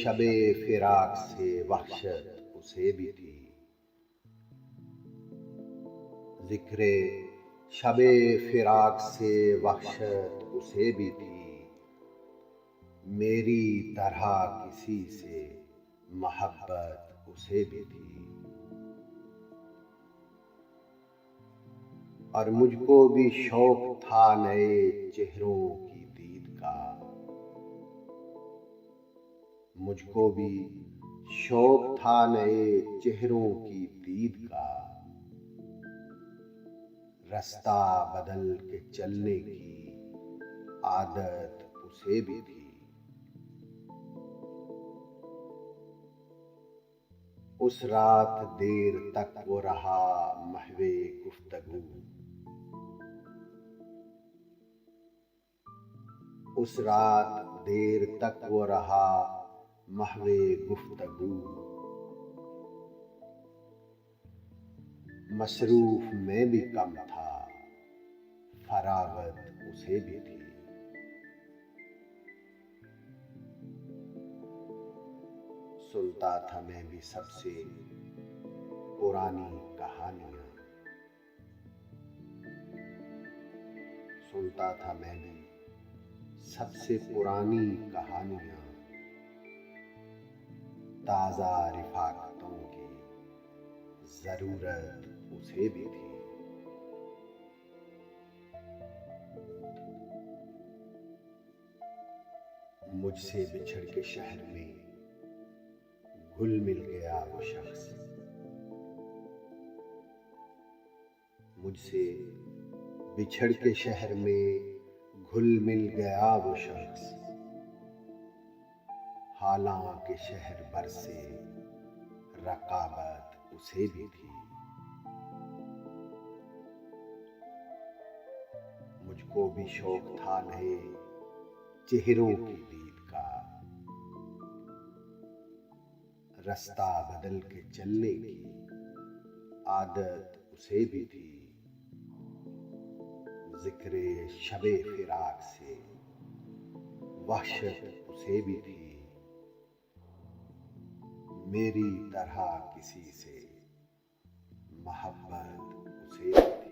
शबे फिराक से वहशत उसे भी थी। जिक्र शबे फिराक से वहशत उसे भी थी, मेरी तरह किसी से मोhabbat उसे भी थी। और मुझको भी शौक था नए चेहरों की दीद का, मुझको भी शौक था नए चेहरों की दीद का। रस्ता बदल के चलने की आदत उसे भी थी। उस रात देर तक वो रहा महव गुफ्तगू, उस रात देर तक वो रहा महव गुफ्तगू। मसरूफ में भी कम था, faraghat उसे भी थी। सुनता था मैं भी सबसे पुरानी कहानियां, सुनता था मैं भी सबसे पुरानी कहानियां। ताजा रिफाकतों की जरूरत उसे भी थी। मुझसे बिछड़ के शहर में घुल मिल गया वो शख्स, मुझसे बिछड़ के शहर में घुल मिल गया वो शख्स। हालांकि शहर भर से रकाबत उसे भी थी। मुझको भी शौक था नए चेहरों की दीद का, रास्ता बदल के चलने की आदत उसे भी थी। जिक्र शबे फिराक से वहशत उसे भी थी, मेरी तरह किसी से मोहब्बत उसे भी थी।